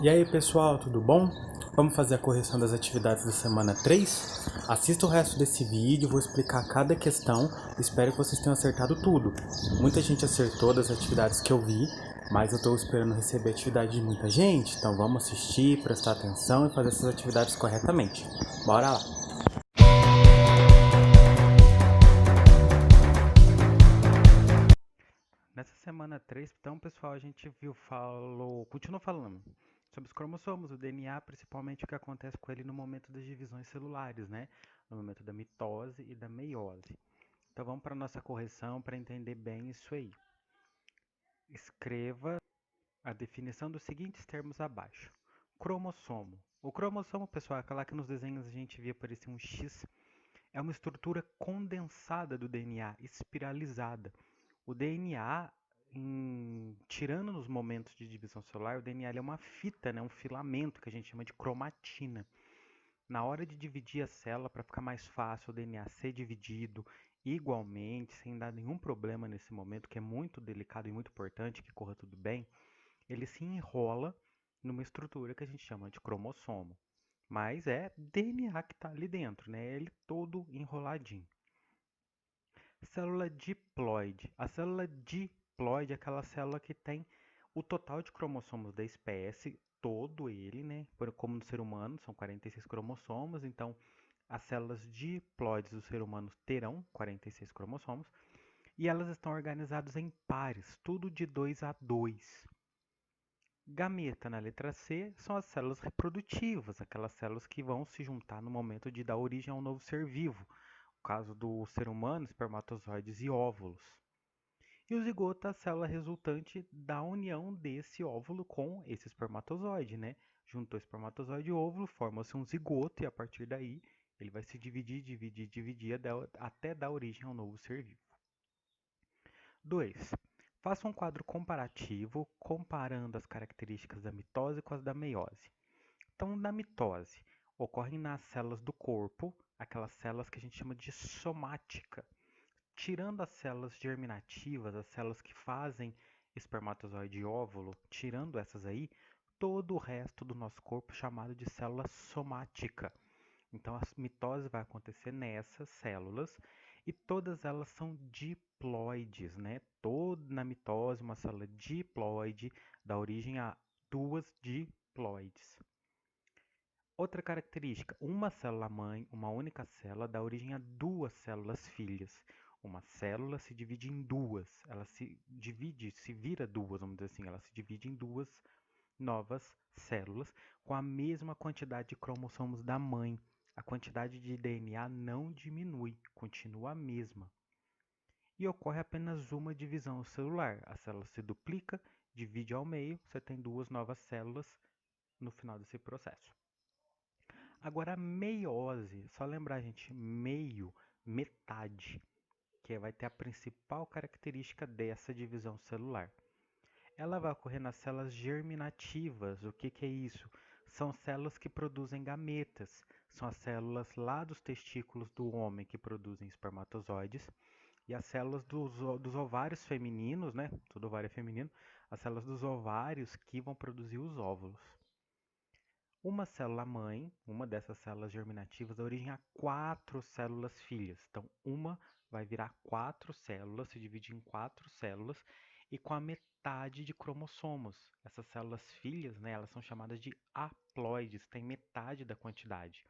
E aí pessoal, tudo bom? Vamos fazer a correção das atividades da semana 3? Assista o resto desse vídeo, vou explicar cada questão, espero que vocês tenham acertado tudo. Muita gente acertou das atividades que eu vi, mas eu estou esperando receber a atividade de muita gente, então vamos assistir, prestar atenção e fazer essas atividades corretamente. Bora lá! Nessa semana 3, então, pessoal, a gente continuou falando sobre os cromossomos, o DNA, principalmente o que acontece com ele no momento das divisões celulares, né? No momento da mitose e da meiose. Então vamos para a nossa correção para entender bem isso aí. Escreva a definição dos seguintes termos abaixo. Cromossomo. O cromossomo, pessoal, é aquela que nos desenhos a gente via parecer um X, é uma estrutura condensada do DNA, espiralizada. O DNA, tirando nos momentos de divisão celular, o DNA é uma fita, né, um filamento que a gente chama de cromatina. Na hora de dividir a célula, para ficar mais fácil o DNA ser dividido igualmente, sem dar nenhum problema nesse momento, que é muito delicado e muito importante, que corra tudo bem, ele se enrola numa estrutura que a gente chama de cromossomo. Mas é DNA que está ali dentro, né? Ele todo enroladinho. Célula diploide. A célula diploide é aquela célula que tem o total de cromossomos da espécie, todo ele, né? Como no ser humano, são 46 cromossomos, então as células diploides do ser humano terão 46 cromossomos e elas estão organizadas em pares, tudo de 2 a 2. Gameta, na letra C, são as células reprodutivas, aquelas células que vão se juntar no momento de dar origem a um novo ser vivo. No caso do ser humano, espermatozoides e óvulos. E o zigoto é a célula resultante da união desse óvulo com esse espermatozoide, né? Juntou espermatozoide e óvulo, forma-se um zigoto e a partir daí ele vai se dividir até dar origem a um novo ser vivo. 2. Faça um quadro comparativo comparando as características da mitose com as da meiose. Então, na mitose, ocorrem nas células do corpo, aquelas células que a gente chama de somática. Tirando as células germinativas, as células que fazem espermatozoide e óvulo, tirando essas aí, todo o resto do nosso corpo é chamado de célula somática. Então a mitose vai acontecer nessas células e todas elas são diploides, né? Toda na mitose uma célula diploide dá origem a duas diploides. Outra característica, uma célula mãe, uma única célula, dá origem a duas células filhas. Uma célula se divide em duas, ela se divide, se vira duas, vamos dizer assim, ela se divide em duas novas células com a mesma quantidade de cromossomos da mãe. A quantidade de DNA não diminui, continua a mesma. E ocorre apenas uma divisão celular. A célula se duplica, divide ao meio, você tem duas novas células no final desse processo. Agora, a meiose, só lembrar, gente, meio, metade, que vai ter a principal característica dessa divisão celular. Ela vai ocorrer nas células germinativas. O que é isso? São células que produzem gametas. São as células lá dos testículos do homem que produzem espermatozoides. E as células dos ovários femininos, né? Todo ovário é feminino. As células dos ovários que vão produzir os óvulos. Uma célula mãe, uma dessas células germinativas, dá origem a 4 células filhas. Então, uma vai virar 4 células, se dividir em 4 células e com a metade de cromossomos. Essas células filhas, né, elas são chamadas de haploides, tem metade da quantidade.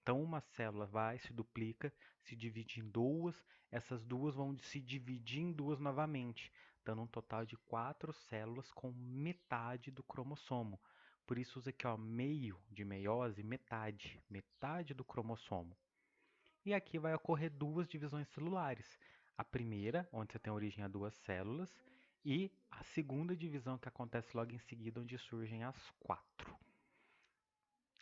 Então, uma célula vai, se duplica, se divide em duas, essas duas vão se dividir em duas novamente, dando um total de 4 células com metade do cromossomo. Por isso usa aqui, ó, meio de meiose, metade, metade do cromossomo. E aqui vai ocorrer duas divisões celulares. A primeira, onde você tem origem a duas células, e a segunda divisão que acontece logo em seguida, onde surgem as 4.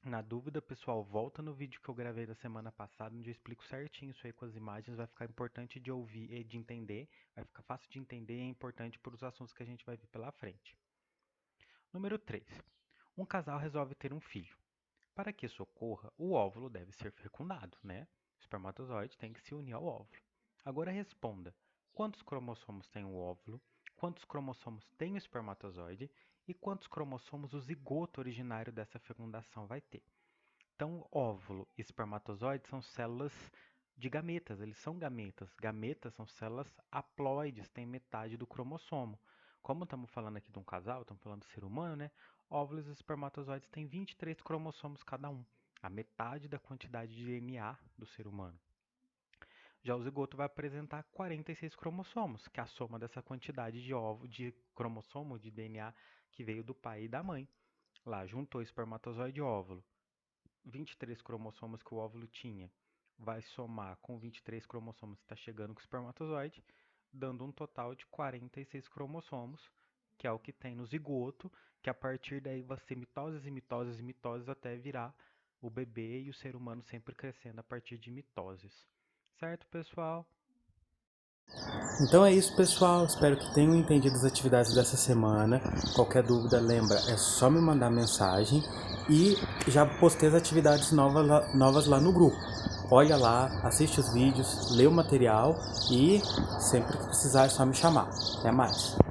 Na dúvida, pessoal, volta no vídeo que eu gravei da semana passada, onde eu explico certinho isso aí com as imagens, vai ficar importante de ouvir e de entender, vai ficar fácil de entender e é importante para os assuntos que a gente vai ver pela frente. Número 3. Um casal resolve ter um filho. Para que isso ocorra, o óvulo deve ser fecundado, né? O espermatozoide tem que se unir ao óvulo. Agora responda: quantos cromossomos tem o óvulo? Quantos cromossomos tem o espermatozoide? e quantos cromossomos o zigoto originário dessa fecundação vai ter. Então, óvulo e espermatozoide são células de gametas, eles são gametas. Gametas são células haploides, têm metade do cromossomo. Como estamos falando aqui de um casal, estamos falando do ser humano, né? Óvulos e espermatozoides têm 23 cromossomos cada um, a metade da quantidade de DNA do ser humano. Já o zigoto vai apresentar 46 cromossomos, que é a soma dessa quantidade de cromossomo, de DNA que veio do pai e da mãe. Lá, juntou espermatozoide e óvulo. 23 cromossomos que o óvulo tinha, vai somar com 23 cromossomos que está chegando com o espermatozoide, dando um total de 46 cromossomos, que é o que tem no zigoto, que a partir daí vai ser mitoses e mitoses e mitoses até virar o bebê e o ser humano sempre crescendo a partir de mitoses. Certo, pessoal? Então é isso, pessoal. Espero que tenham entendido as atividades dessa semana. Qualquer dúvida, lembra, é só me mandar mensagem. E já postei as atividades novas lá no grupo. Olha lá, assiste os vídeos, lê o material e sempre que precisar é só me chamar. Até mais!